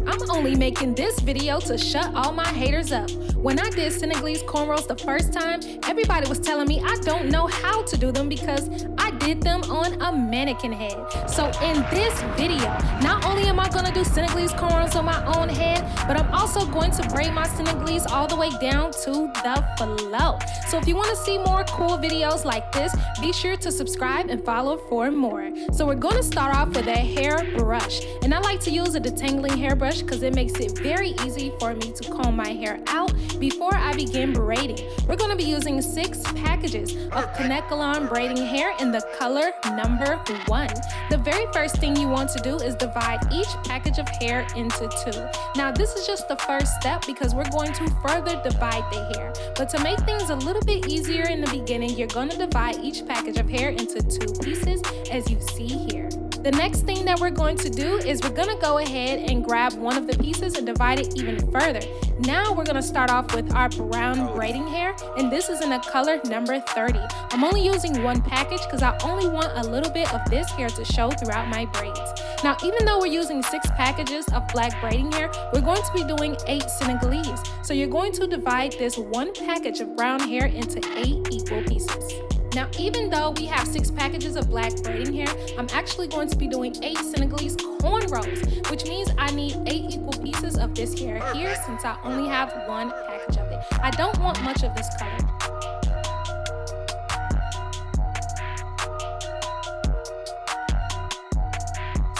I'm only making this video to shut all my haters up. When I did Senegalese cornrows the first time, everybody was telling me I don't know how to do them because I did them on a mannequin head. So in this video, not only am I gonna do Senegalese cornrows on my own head, but I'm also going to braid my Senegalese all the way down to the flow. So if you wanna see more cool videos like this, be sure to subscribe and follow for more. So we're gonna start off with a hair brush. And I like to use a detangling hairbrush because it makes it very easy for me to comb my hair out before I begin braiding. We're going to be using 6 packages of kanekalon braiding hair in the color number 1. The very first thing you want to do is divide each package of hair into 2. Now this is just the first step because we're going to further divide the hair. But to make things a little bit easier in the beginning, you're going to divide each package of hair into 2 pieces as you see here. The next thing that we're going to do is we're going to go ahead and grab one of the pieces and divide it even further. Now we're going to start off with our brown braiding hair, and this is in a color number 30. I'm only using 1 package because I only want a little bit of this hair to show throughout my braids. Now even though we're using 6 packages of black braiding hair, we're going to be doing 8 Senegalese. So you're going to divide this 1 package of brown hair into 8 equal pieces. Now, even though we have 6 packages of black braiding hair, I'm actually going to be doing 8 Senegalese cornrows, which means I need 8 equal pieces of this hair here since I only have 1 package of it. I don't want much of this color.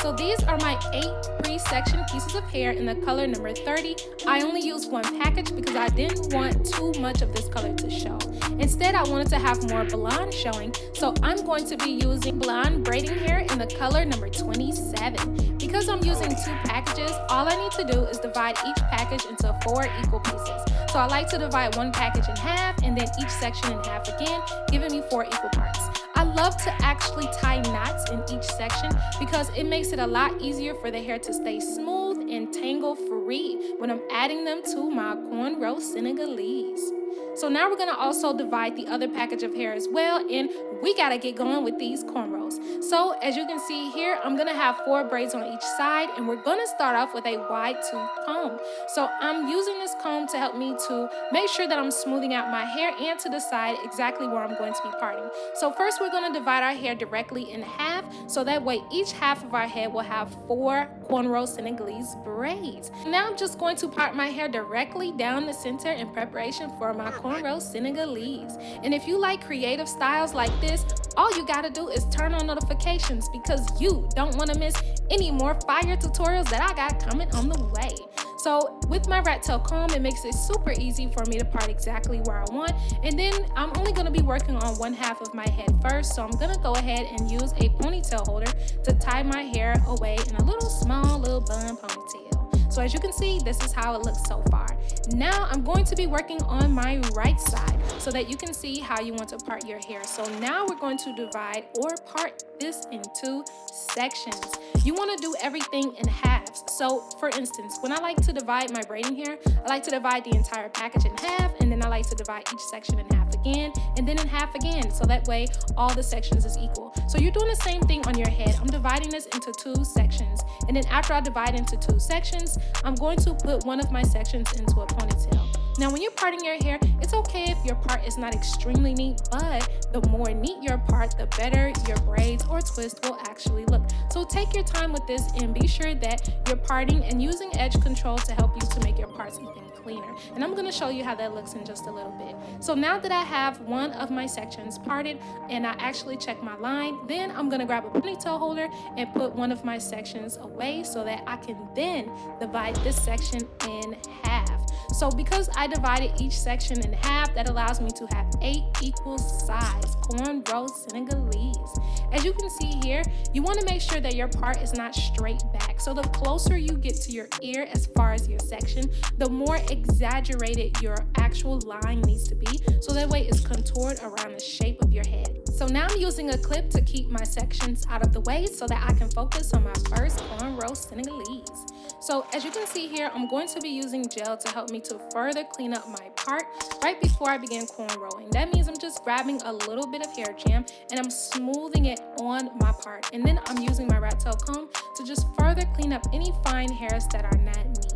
So these are my 8 pre-section pieces of hair in the color number 30. I only used 1 package because I didn't want too much of this color to show. Instead, I wanted to have more blonde showing, so I'm going to be using blonde braiding hair in the color number 27. Because I'm using 2 packages, all I need to do is divide each package into 4 equal pieces. So I like to divide 1 package in half and then each section in half again, giving me 4 equal parts. I love to actually tie knots in each section because it makes it a lot easier for the hair to stay smooth and tangle free when I'm adding them to my cornrow Senegalese. So now we're going to also divide the other package of hair as well, and we got to get going with these cornrows. So as you can see here, I'm going to have 4 braids on each side, and we're going to start off with a wide tooth comb. So I'm using this comb to help me to make sure that I'm smoothing out my hair and to decide exactly where I'm going to be parting. So first we're going to divide our hair directly in half, so that way each half of our head will have 4 cornrow Senegalese braids. Now I'm just going to part my hair directly down the center in preparation for my cornrow Senegalese. And if you like creative styles like this, all you gotta do is turn on notifications because you don't want to miss any more fire tutorials that I got coming on the way. So with my rat tail comb, it makes it super easy for me to part exactly where I want. And then I'm only going to be working on 1 half of my head first. So I'm going to go ahead and use a ponytail holder to tie my hair away in a small little bun ponytail. So as you can see, this is how it looks so far. Now I'm going to be working on my right side so that you can see how you want to part your hair. So now we're going to divide or part this in 2 sections. You want to do everything in halves. So for instance, when I like to divide my braiding hair, I like to divide the entire package in half, and then I like to divide each section in half again, and then in half again, so that way all the sections is equal. So you're doing the same thing on your head. I'm dividing this into 2 sections, and then after I divide into 2 sections, I'm going to put one of my sections into a ponytail. Now when you're parting your hair, it's okay if your part is not extremely neat, but the more neat your part, the better your braids or twist will actually look. So take your time with this and be sure that you're parting and using edge control to help you to make your parts even cleaner. And I'm going to show you how that looks in just a little bit. So now that I have one of my sections parted and I actually check my line, then I'm going to grab a ponytail holder and put one of my sections away so that I can then divide this section in half. So because I divided each section in half, that allows me to have 8 equal size cornrow Senegalese. As you can see here, you want to make sure that your part is not straight back. So the closer you get to your ear as far as your section, the more exaggerated your actual line needs to be, so that way it's contoured around the shape of your head. So now I'm using a clip to keep my sections out of the way so that I can focus on my first cornrow Senegalese. So as you can see here, I'm going to be using gel to help me to further clean up my part right before I begin cornrowing. That means I'm just grabbing a little bit of hair jam and I'm smoothing it on my part. And then I'm using my rat tail comb to just further clean up any fine hairs that are not needed.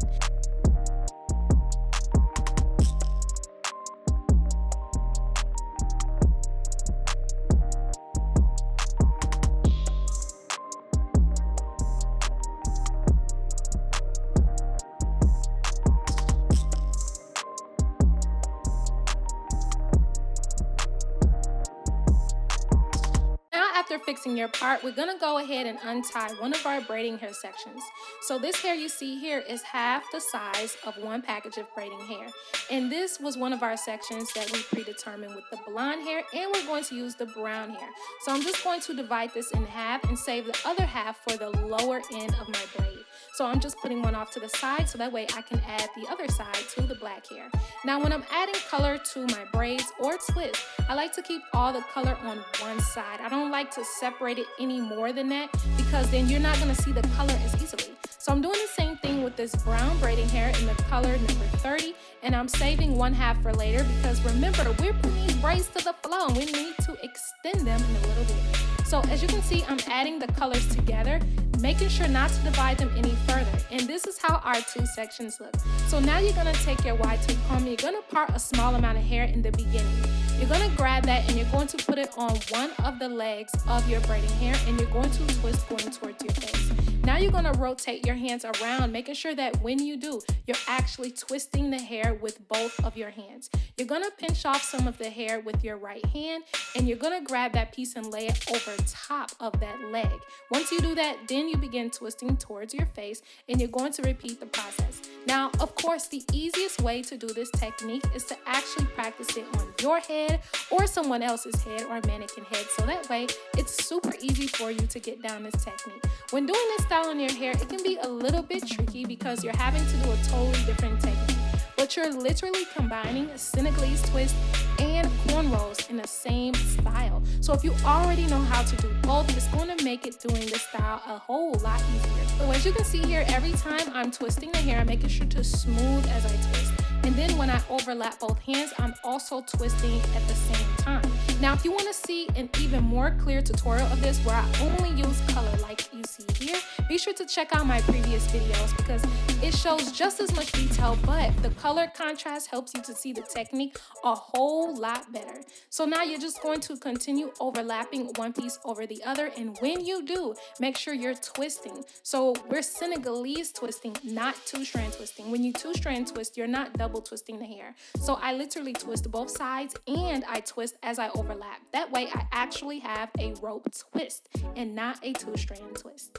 fixing your part, we're gonna go ahead and untie one of our braiding hair sections. So this hair you see here is half the size of one package of braiding hair. And this was one of our sections that we predetermined with the blonde hair, and we're going to use the brown hair. So I'm just going to divide this in half and save the other half for the lower end of my braid. So I'm just putting one off to the side so that way I can add the other side to the black hair. Now when I'm adding color to my braids or twists, I like to keep all the color on one side. I don't like to separate it any more than that because then you're not going to see the color as easily. So I'm doing the same thing with this brown braiding hair in the color number 30, and I'm saving one half for later because remember, we're putting these braids to the flow and we need to extend them in a little bit. So as you can see, I'm adding the colors together, making sure not to divide them any further. And this is how our two sections look. So now you're gonna take your wide tooth comb, you're gonna part a small amount of hair in the beginning. You're gonna grab that and you're going to put it on one of the legs of your braiding hair and you're going to twist going towards your face. Now you're gonna rotate your hands around, making sure that when you do, you're actually twisting the hair with both of your hands. You're gonna pinch off some of the hair with your right hand and you're gonna grab that piece and lay it over top of that leg. Once you do that, then you begin twisting towards your face and you're going to repeat the process. Now, of course, the easiest way to do this technique is to actually practice it on your head or someone else's head or mannequin head. So that way, it's super easy for you to get down this technique. When doing this style on your hair, it can be a little bit tricky because you're having to do a totally different technique. But you're literally combining a Senegalese twist and cornrows in the same style. So if you already know how to do both, it's going to make it doing this style a whole lot easier. So as you can see here, every time I'm twisting the hair, I'm making sure to smooth as I twist. And then when I overlap both hands, I'm also twisting at the same time. Now, if you want to see an even more clear tutorial of this where I only use color like you see here, be sure to check out my previous videos because it shows just as much detail, but the color contrast helps you to see the technique a whole lot better. So now you're just going to continue overlapping one piece over the other, and when you do, make sure you're twisting. So we're Senegalese twisting, not two-strand twisting. When you two-strand twist, you're not double twisting the hair. So I literally twist both sides and I twist as I overlap. That way I actually have a rope twist and not a two-strand twist.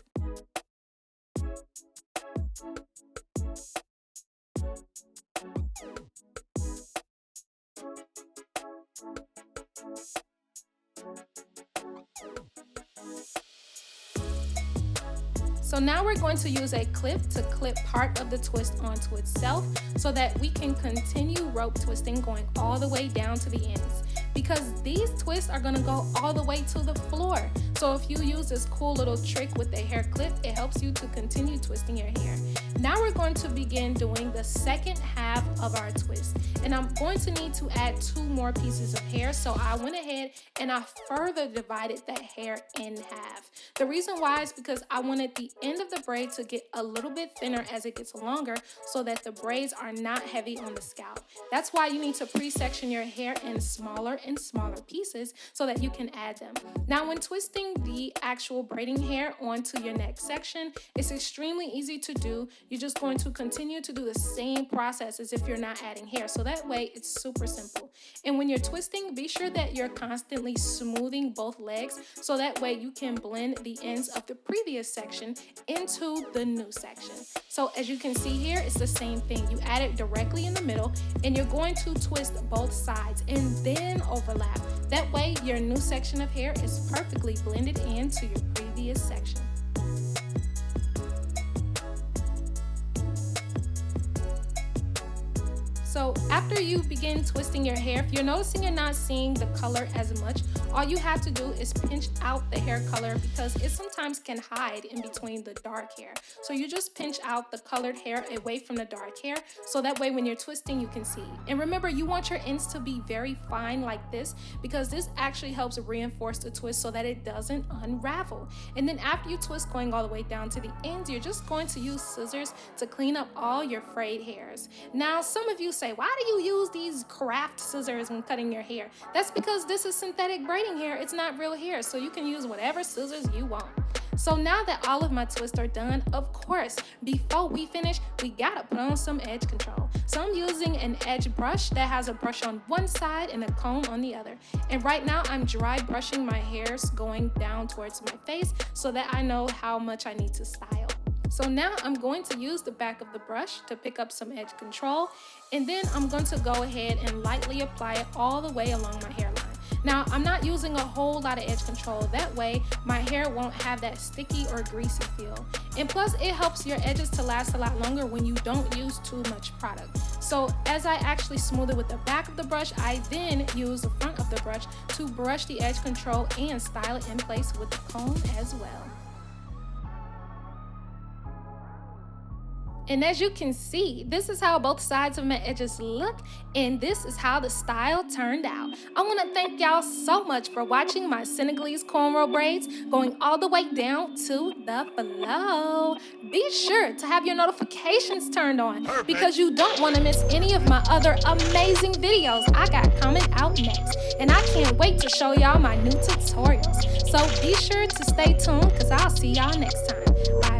So now we're going to use a clip to clip part of the twist onto itself so that we can continue rope twisting going all the way down to the ends, because these twists are going to go all the way to the floor. So if you use this cool little trick with the hair clip, it helps you to continue twisting your hair. Now we're going to begin doing the second half of our twist, and I'm going to need to add 2 more pieces of hair. So I went ahead and I further divided that hair in half. The reason why is because I wanted the end of the braid to get a little bit thinner as it gets longer so that the braids are not heavy on the scalp. That's why you need to pre-section your hair in smaller and smaller pieces so that you can add them. Now when twisting the actual braiding hair onto your next section, it's extremely easy to do. You're just going to continue to do the same process as if you're not adding hair. So that way it's super simple. And when you're twisting, be sure that you're constantly smoothing both legs so that way you can blend the ends of the previous section into the new section. So as you can see here, it's the same thing. You add it directly in the middle and you're going to twist both sides and then overlap. That way your new section of hair is perfectly blended into your previous section. So after you begin twisting your hair, if you're noticing you're not seeing the color as much, all you have to do is pinch out the hair color because it sometimes can hide in between the dark hair. So you just pinch out the colored hair away from the dark hair so that way when you're twisting you can see. And remember, you want your ends to be very fine like this because this actually helps reinforce the twist so that it doesn't unravel. And then after you twist going all the way down to the ends, you're just going to use scissors to clean up all your frayed hairs. Now some of you say, why do you use these craft scissors when cutting your hair? That's because this is synthetic braiding hair. It's not real hair, so you can use whatever scissors you want. So now that all of my twists are done, of course, before we finish, we gotta put on some edge control. So I'm using an edge brush that has a brush on one side and a comb on the other. And right now I'm dry brushing my hairs going down towards my face so that I know how much I need to style. So now I'm going to use the back of the brush to pick up some edge control, and then I'm going to go ahead and lightly apply it all the way along my hairline. Now, I'm not using a whole lot of edge control. That way, my hair won't have that sticky or greasy feel. And plus, it helps your edges to last a lot longer when you don't use too much product. So as I actually smooth it with the back of the brush, I then use the front of the brush to brush the edge control and style it in place with the comb as well. And as you can see, this is how both sides of my edges look, and this is how the style turned out. I want to thank y'all so much for watching my Senegalese cornrow braids going all the way down to the flow. Be sure to have your notifications turned on because you don't want to miss any of my other amazing videos I got coming out next. And I can't wait to show y'all my new tutorials. So be sure to stay tuned because I'll see y'all next time. Bye.